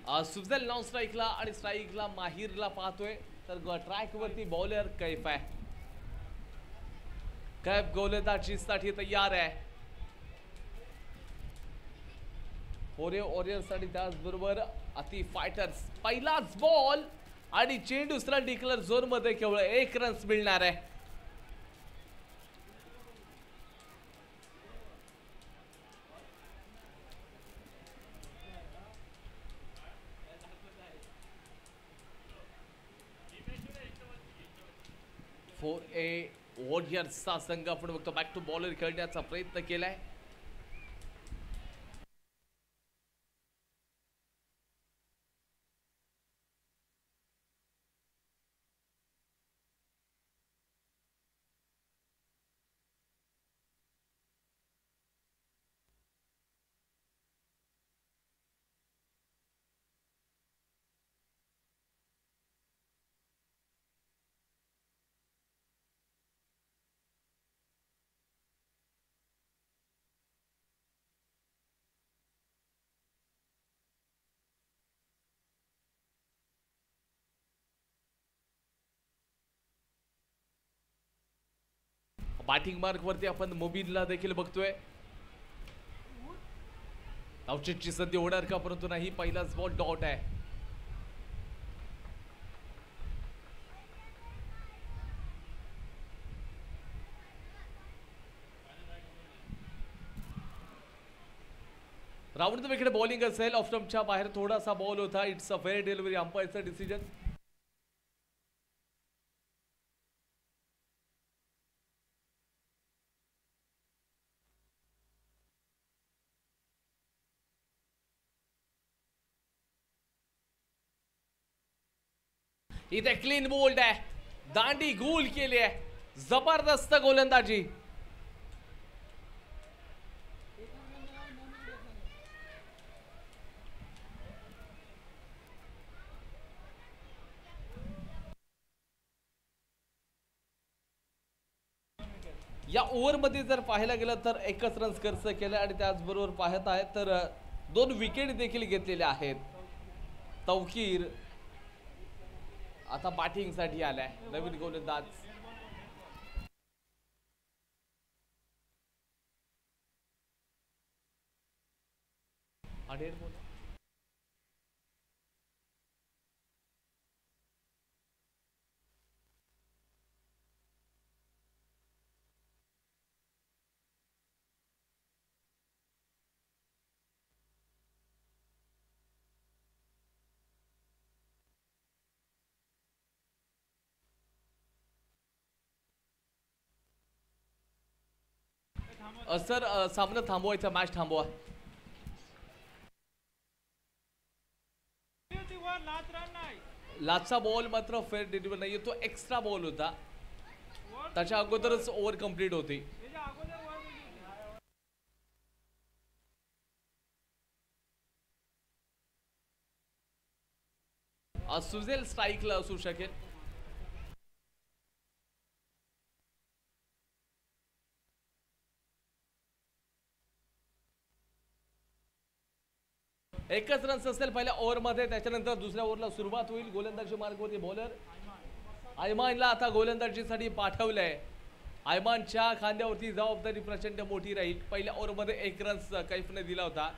सुफजल non स्ट्राईकला आणि स्ट्राईकला माहिरला पाहतोय तर ट्रॅक वरती बॉलर कैफ आहे. कैफ गोलंदाजीसाठी तयार आहे. होरे वॉरियर्स आणि त्याचबरोबर अति फायटर्स. पहिलाच बॉल आणि चेंडू दुसरा डिक्लेअर झोन मध्ये केवळ 1 रन्स मिळणार आहे. फॉर ए वॉरियर्सचा संघ आपण बघतो बॅक टू बॉलर खेळण्याचा प्रयत्न केलाय. बॅटिंग मार्क वरती आपण मोबिनला देखील बघतोय. धावचीची संधी होणार का, परंतु नाही. पहिलाच बॉल डॉट आहे. राऊंड इकडे बॉलिंग असेल. ऑफ स्टंपच्या बाहेर थोडासा बॉल होता. It's a fair delivery. अंपायरचं डिसिजन. इथे क्लीन बोल्ड आहे. दांडी गोल केली आहे. जबरदस्त गोलंदाजी. या ओव्हरमध्ये जर पाहायला गेलं तर 1च रन्स खर्च केले आणि त्याचबरोबर पाहत आहे तर 2 विकेट देखील घेतलेले आहेत. तौकीर आता बॅटिंग साठी आलाय. नवीन गोलंदाज. सर सामना थांबवायचा. मॅच थांबवा. लास्टचा बॉल मात्र फेअर डिलिव्हर नाहीये. तो एक्स्ट्रा बॉल होता. त्याच्या अगोदरच ओव्हर कंप्लीट होती. सुजेल स्ट्राईकला असू शकेल. एकच रन्स असेल पहिल्या ओव्हरमध्ये. त्याच्यानंतर दुसऱ्या ओव्हरला सुरुवात होईल. गोलंदाजी मार्गावरती बॉलर आयमानला आता गोलंदाजीसाठी पाठवलंय. आयमानच्या खांद्यावरती जबाबदारी प्रचंड मोठी राहील. पहिल्या ओव्हरमध्ये 1 रन्स कैफने दिला होता.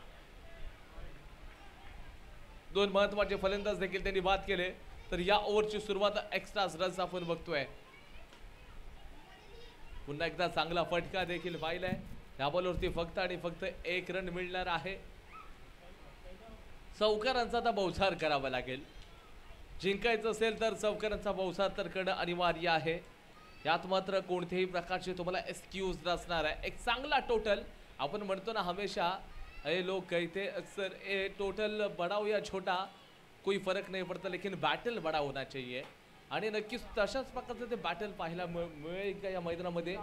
2 महत्वाचे फलंदाज देखील त्यांनी बाद केले. तर या ओव्हरची सुरुवात एक्स्ट्रा रन्स आपण बघतोय. पुन्हा एकदा चांगला फटका देखील पाहिलाय. या बॉलवरती फक्त आणि फक्त 1 रन मिळणार आहे. चौकारांचा आता बहुसार करावा लागेल. जिंकायचं असेल तर चौकारांचा बहुसार तर करणं अनिवार्य आहे. यात मात्र कोणत्याही प्रकारचे तुम्हाला एक्सक्यूज नसणार आहे. एक चांगला टोटल. आपण म्हणतो ना हमेशा हे लोग कहते अक्सर ए टोटल बड़ा हो या छोटा कोई फरक नहीं पड़ता लेकिन बैटल बड़ा होना चाहिए. आणि नक्कीच तशाच प्रकारचं ते बॅटल पाहायला मिळेल का या मैदानामध्ये.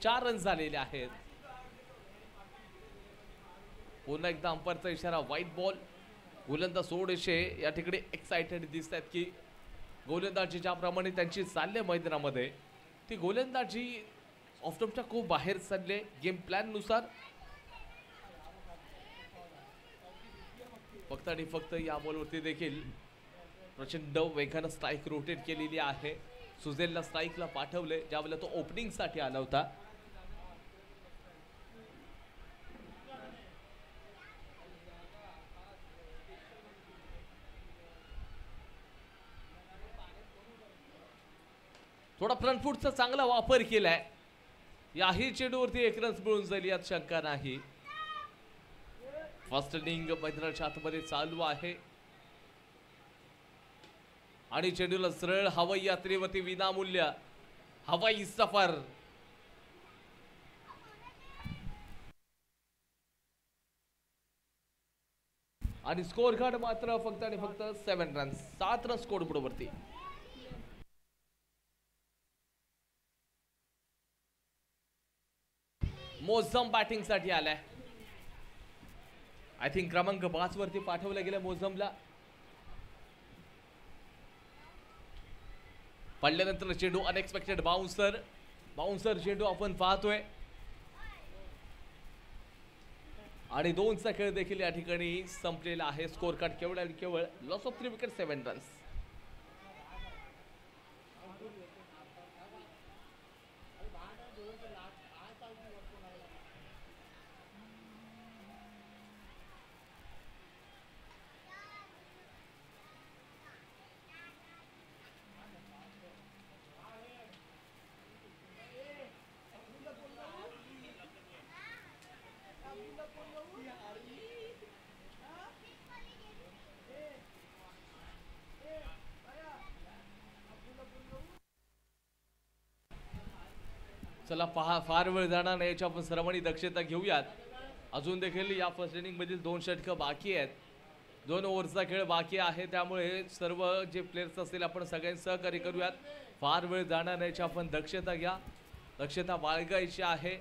4 रन झालेले आहेत. पुन्हा एकदा अंपायरचा इशारा. White ball. गोलंदाज थोडेसे या ठिकाणी एक्साइटेड दिसत आहेत की गोलंदाजी ज्याप्रमाणे त्यांची चालले मैदानामध्ये ती गोलंदाजी ऑफ स्टंपच्या खूप बाहेर चालले गेम प्लॅन नुसार. फक्त आणि फक्त या बॉलवरती देखील प्रचंड वेगानं स्ट्राईक रोटेट केलेली आहे. सुझेलला स्ट्राईकला पाठवले ज्यावेळेला तो ओपनिंगसाठी आला होता. थोडा फ्रंट फूटचा चांगला वापर केलाय. याही चेंडूवरती एक रन मिळून जाईल यात शंका नाही. फर्स्ट इनिंग मैदानाच्या आतमध्ये चालू आहे आणि चेंडूला सरळ हवाई यात्रेवरती विनामूल्य हवाई सफर. आणि स्कोर कार्ड मात्र फक्त आणि फक्त 7 रन, 7 रन स्कोर बोर्डवरती. मोझम बॅटिंग साठी आलाय. आय थिंक क्रमांक 5 वरती पाठवलं गेलं मोझमला. पडल्यानंतर चेंडू अनएक्सपेक्टेड बाउन्सर चेंडू आपण पाहतोय आणि 2चा खेळ देखील या ठिकाणी संपलेला आहे. स्कोर कार्ड केवळ आणि केवळ लॉस ऑफ 3 विकेट 7 रन्स. चला पहा, फार वेळ जाणार नाही याची आपण सर्वांनी दक्षता घेऊयात. अजून देखील या फर्स्ट इनिंग मधील 2 षटकं बाकी आहेत. 2 ओव्हरचा खेळ बाकी आहे त्यामुळे सर्व जे प्लेयर्स असतील आपण सगळ्यांनी सहकार्य करूयात. फार वेळ जाणार नाही याची आपण दक्षता घ्या, दक्षता बाळगायची आहे.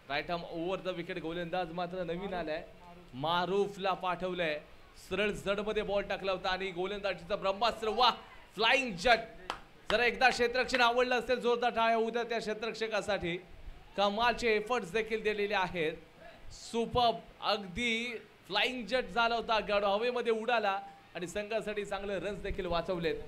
Right arm over the wicket गोलंदाज मात्र नवीन आलाय. मारूफला पाठवलंय. सरळ जडमध्ये बॉल टाकला होता आणि गोलंदाजीचा ब्रह्मास्त्र. वा, फ्लाइंग जट. जरा एकदा क्षेत्ररक्षण आवडलं असेल जोरदार टाळ्या होऊ द्या त्या क्षेत्ररक्षकासाठी. कमालचे एफर्ट्स देखील दिलेले आहेत. सुपर्ब, अगदी फ्लाइंग जट झाला होता. गाडो हवेमध्ये उडाला आणि संघासाठी चांगले रन्स देखील वाचवलेत.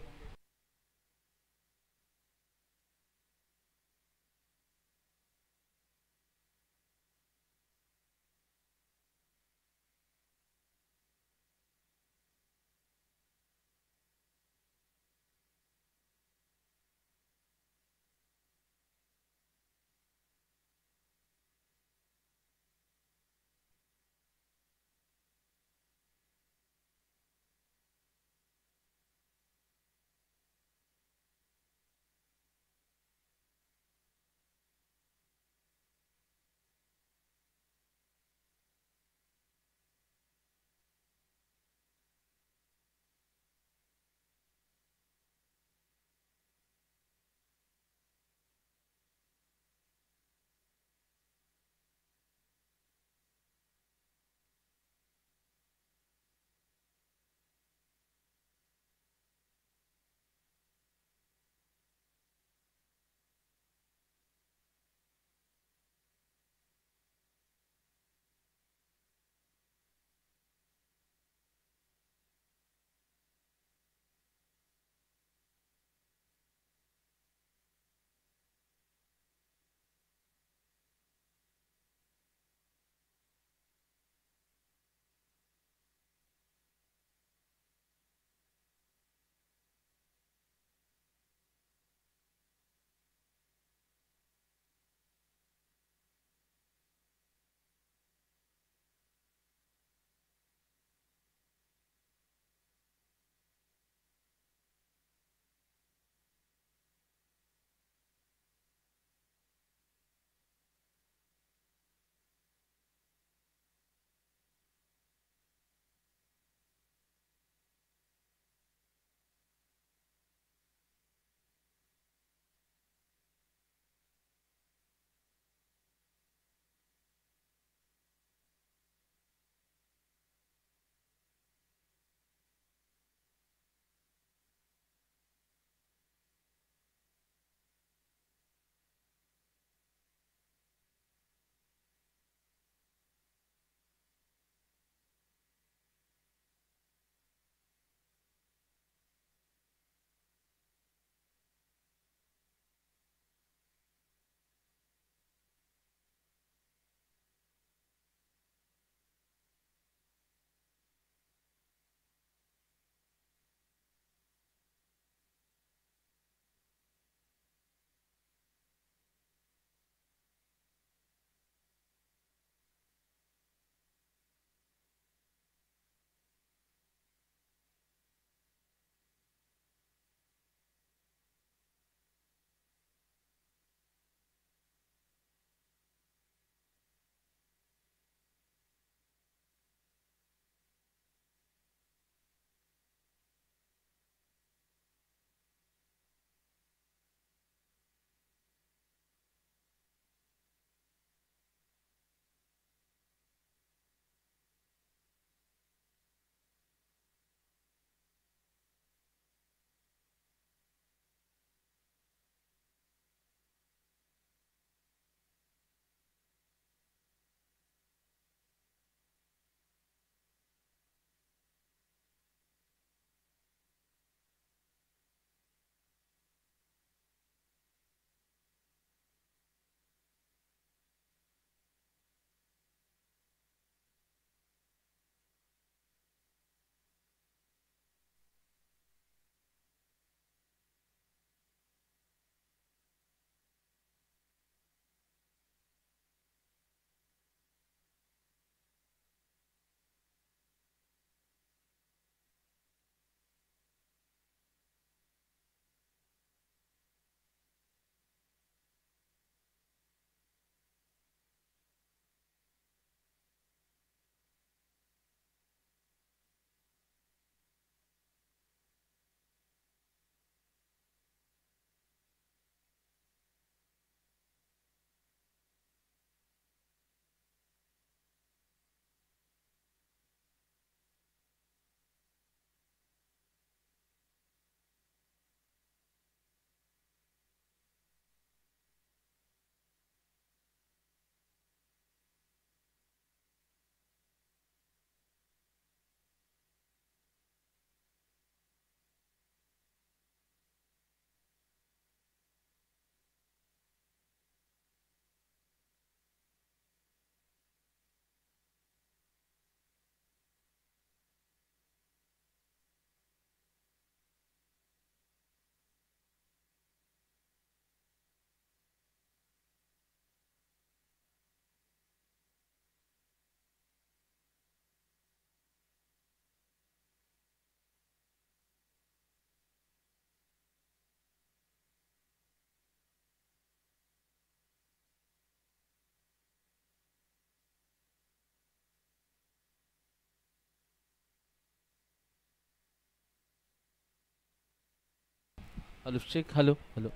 Hello Shaikh, hello hello.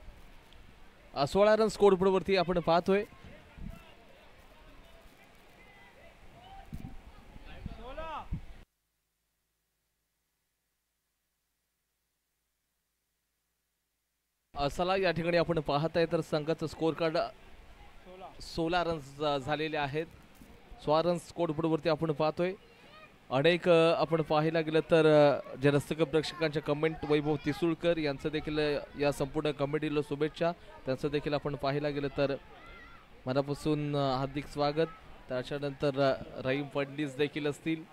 16 run score बोर्डवरती आपण पाहतोय. चला या ठिकाणी आपण पाहताय तर संघाचं स्कोर कार्ड 16 रन्स झालेले आहेत. 16 रन्स स्कोर बोर्डवरती आपण पाहतोय. अनेक आपण पाहायला गेलं तर जे रसिक प्रेक्षकांच्या कमेंट वैभव तिसुळकर यांचं देखील या संपूर्ण कमिटीला शुभेच्छा. त्यांचं देखील आपण पाहायला गेलं तर मनापासून हार्दिक स्वागत. त्याच्यानंतर रहीम फडणीस देखील असतील,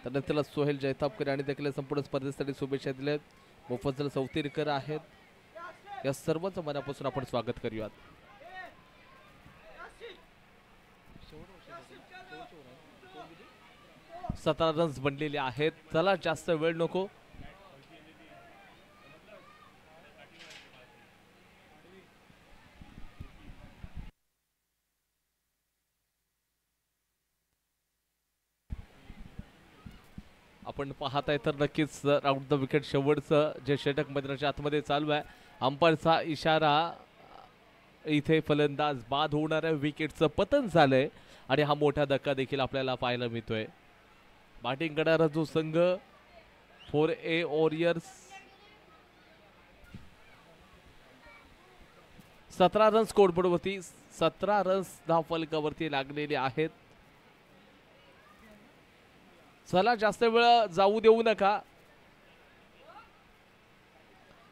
त्यानंतर सोहेल जैतापकर यांनी देखील संपूर्ण स्पर्धेसाठी शुभेच्छा दिल्यात. मुफज्जल चौतीरकर आहेत. या सर्वांचं मनापासून आपण स्वागत करूयात. सतरा रन्स बनलेले आहेत. चला जास्त वेळ नको. आपण पाहताय तर नक्कीच राऊंड द विकेट शेवटचं जे षटक मैदानाच्या आतमध्ये चालू आहे. अंपायरचा इशारा, इथे फलंदाज बाद होणार आहे. विकेटचं पतन झालंय आणि हा मोठा धक्का देखील आपल्याला पाहायला मिळतोय. बॅटिंग करणारा जो संघ 4A वॉरियर्स 17 रन स्कोर बोर्डवरती 17 रन्स धाव फलकावरती लागलेले आहेत. चला जास्त वेळ जाऊ देऊ नका.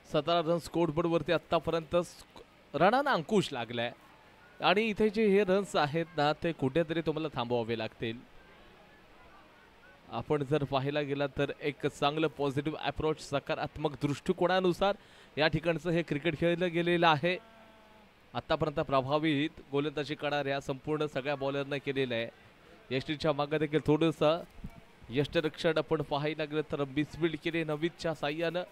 17 रन स्कोर बोर्डवरती आतापर्यंत रनांना अंकुश लागलाय आणि इथे जे हे रन्स आहेत ना ते कुठेतरी तुम्हाला थांबवावे लागतील. आपण जर पाहायला गेला तर एक चांगलं पॉझिटिव्ह अप्रोच सकारात्मक दृष्टिकोनानुसार या ठिकाणचं हे क्रिकेट खेळलं गेलेलं आहे. आतापर्यंत प्रभावित गोलंदाजी करणाऱ्या संपूर्ण सगळ्या बॉलरने केलेलं आहे. यष्टीच्या मागे देखील थोडंसं यष्टरक्षण आपण पाहायला गेलं तर मिसबिल्ड केले नवीदच्या साह्यानं.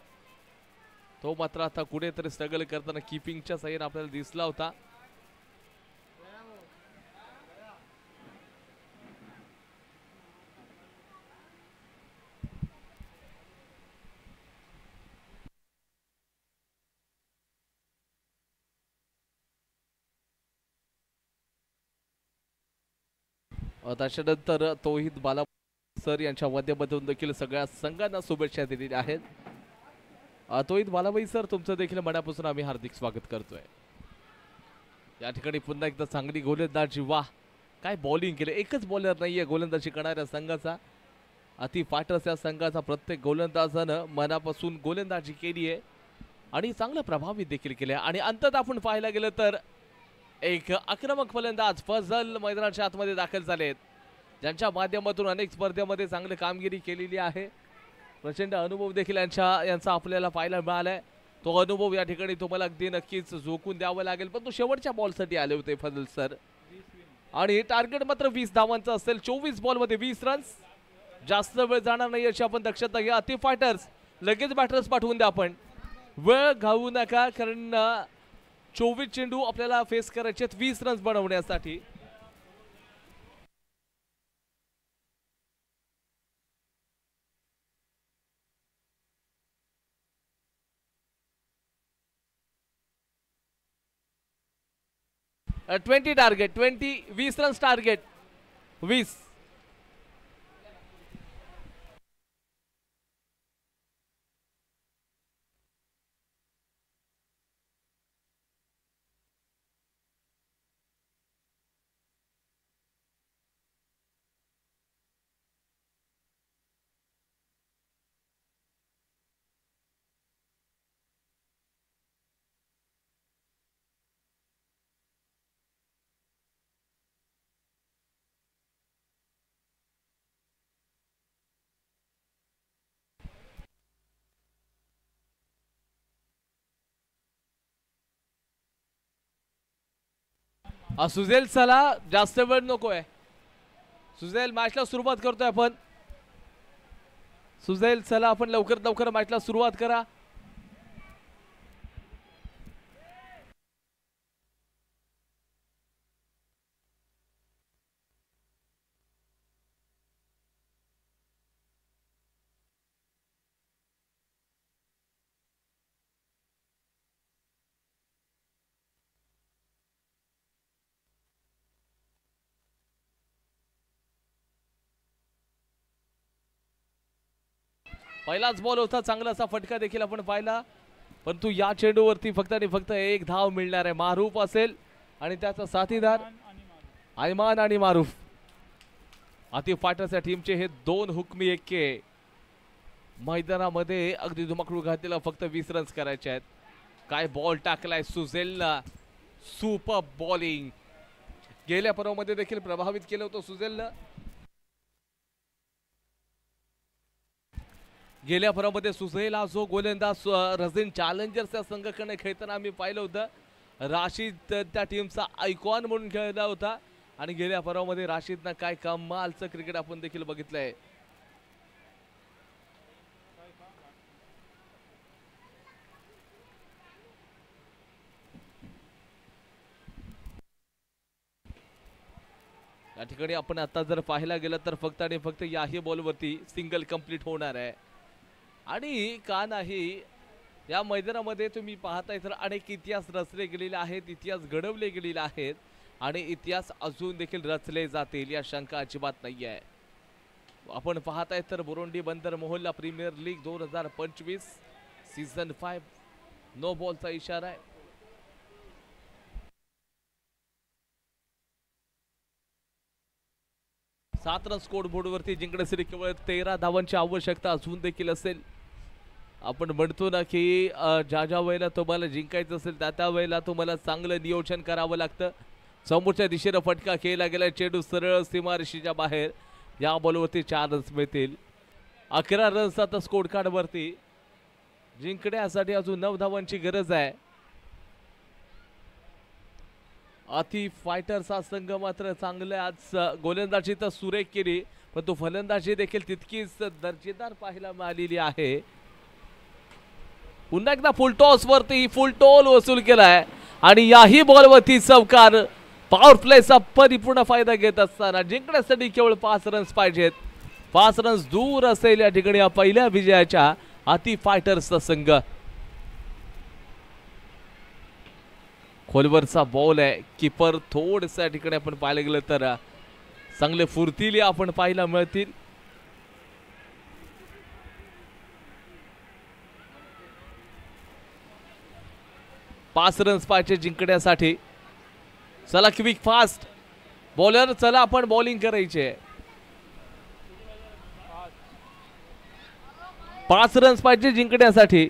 तो मात्र आता कुठेतरी स्ट्रगल करताना किपिंगच्या साह्यानं आपल्याला दिसला होता. त्याच्यानंतर तौहीद बाला सर यांच्या माध्यमातून देखील सगळ्या संघांना शुभेच्छा दिलेल्या आहेत. तौहीद बालाबाई सर, तुमचं देखील मनापासून आम्ही हार्दिक स्वागत करतोय. या ठिकाणी पुन्हा एकदा चांगली गोलंदाजी. वाह, काय बॉलिंग केले. एकच बॉलर नाहीये गोलंदाजी करणाऱ्या संघाचा. अति फाटस या संघाचा प्रत्येक गोलंदाजानं मनापासून गोलंदाजी केली आहे आणि चांगलं प्रभावित देखील केले. आणि अंतत आपण पाहायला गेलं तर एक आक्रमक फलंदाज फजल मैदानाच्या आतमध्ये दाखल झालेत, ज्यांच्या माध्यमातून अनेक स्पर्धेमध्ये चांगली कामगिरी केलेली आहे. प्रचंड अनुभव देखील यांचा आपल्याला पाहायला मिळालाय. तो अनुभव या ठिकाणी तुम्हाला अगदी नक्कीच झोकून द्यावा लागेल. पण तो शेवटच्या बॉलसाठी आले होते फजल सर आणि टार्गेट मात्र 20 धावांचं असेल. 24 बॉलमध्ये 20 रन्स. जास्त वेळ जाणार नाही याची आपण दक्षता घ्या. अति फायटर्स लगेच बॅटर्स पाठवून द्या. आपण वेळ घालवू नका, कारण 24 चेंडू आपल्याला फेस करायचे 20 रन्स बनवण्यासाठी. Twenty target 20 runs target 20. सुजेल चला, जास्त वेळ नकोय. सुजेल मॅचला सुरुवात करतोय आपण. सुजेल चला, आपण लवकर मॅचला सुरुवात करा. पहिलाच बॉल होता, चांगला असा फटका देखील आपण पाहिला, परंतु या चेंडूवरती फक्त आणि फक्त एक धाव मिळणार आहे. मारूफ असेल आणि त्याचा साथीदार आयमान आणि मारूफ. आतिफ फायटर्स या टीमचे हे 2 हुकमी एक्के. मैदानामध्ये अगदी धुमाकूळ घातलेला फक्त 20 रन्स करायचे आहेत. काय बॉल टाकलाय सुझेलला, सुपर बॉलिंग. गेल्या पर्वामध्ये देखील प्रभावित केलं होतं सुझेलनं. गेल्या पर्वामध्ये सुझेल हा जो गोलंदाज रझीन चॅलेंजर्स या संघाकडे खेळताना आम्ही पाहिलं होतं. राशीद त्या टीमचा आयकॉन म्हणून खेळला होता आणि गेल्या पर्वामध्ये राशीदनं काय कमालचं क्रिकेट आपण देखील बघितलंय. या ठिकाणी आपण आता जर पाहायला गेलं तर फक्त आणि फक्त याही बॉलवरती सिंगल कंप्लीट होणार आहे. आणि का नाही, या मैदानामध्ये तुम्ही पाहताय तर अनेक इतिहास रचले गेलेले आहेत, इतिहास घडवले गेलेले आहेत आणि इतिहास अजून देखील रचले जातील या शंका अजिबात नाही आहे. आपण पाहताय तर बुरुंडी बंदर मोहल्ला प्रीमियर लीग 2025 सीझन 5 नो बॉलचा इशारा आहे. 7 रन स्कोर बोर्डवरती जिंकण्यासाठी केवळ 13 धावांची आवश्यकता अजून देखील असेल. आपण म्हणतो ना की ज्या ज्या वेळेला तुम्हाला जिंकायचं असेल त्या वेळेला तुम्हाला चांगलं नियोजन करावं लागतं. समोरच्या दिशेनं फटका केला गेला, चेंडू सरळ सीमारेषेच्या बाहेर. या बॉलवरती 4 रन्स मिळतील. 11 रन्स आता स्कोर कार्डवरती. जिंकण्यासाठी अजून 9 धावांची गरज आहे. आतिफ फायटर्स हा संघ मात्र चांगले आज गोलंदाजी तर सुरेख केली, पण तो फलंदाजी देखील तितकीच दर्जेदार पाहायला मिळालेली आहे. पुन्हा एकदा फुल टॉस वरती फुल टोल वसूल केलाय आणि याही बॉलवरती चौकार. पॉवर प्लेचा परिपूर्ण फायदा घेत असताना जिंकण्यासाठी केवळ 5 रन्स पाहिजेत. 5 रन्स दूर असेल या ठिकाणी या पहिल्या विजयाच्या आतिफ फायटर्सचा संघ. खोलवरचा बॉल आहे, कीपर थोडस या ठिकाणी आपण पाहायला गेलं तर चांगले फुर्तीले आपण पाहायला मिळतील. पाच रन्स पाहिजे जिंकण्यासाठी. चला क्विक फास्ट बॉलर, चला आपण बॉलिंग करायचे. 5 रन्स पाहिजे जिंकण्यासाठी.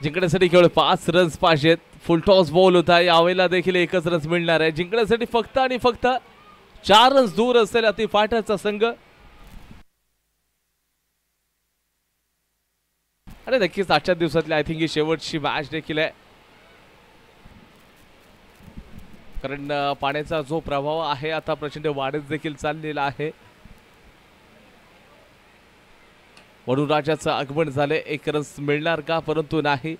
जिंकण्यासाठी केवळ 5 रन्स पाहिजेत. फुल टॉस बॉल होता, यावेळेला देखील 1च रन्स मिळणार आहे. जिंकण्यासाठी फक्त आणि फक्त 4 रन्स दूर असेल आतिफ फायटर्सचा संघ. आणि नक्कीच आजच्या दिवसातली आय थिंक ही शेवटची मॅच देखील आहे, कारण पाण्याचा जो प्रभाव आहे आता प्रचंड वाढत देखील चाललेला आहे. वरुणराजाचं आगमन झाले. 1 रन्स मिळणार का? परंतु नाही,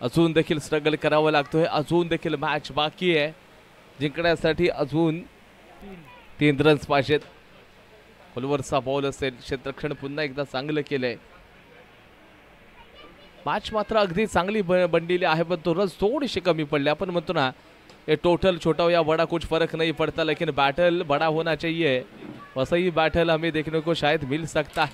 अजून देखील स्ट्रगल करावं लागतोय. अजून देखील मॅच बाकी आहे. जिंकण्यासाठी अजून 3 रन्स पाहिजेत. खोलवरचा बॉल असेल, क्षेत्ररक्षण पुन्हा एकदा चांगलं केलंय. मॅच मात्र अगदी चांगली बनलेली आहे, पण तो रन्स थोडीशी कमी पडले. आपण म्हणतो ना ये टोटल छोटा हो या बड़ा कुछ फर्क नहीं पड़ता, लेकिन बैटल बड़ा होना चाहिए. वैसा ही बैटल हमें देखने को शायद मिल सकता है.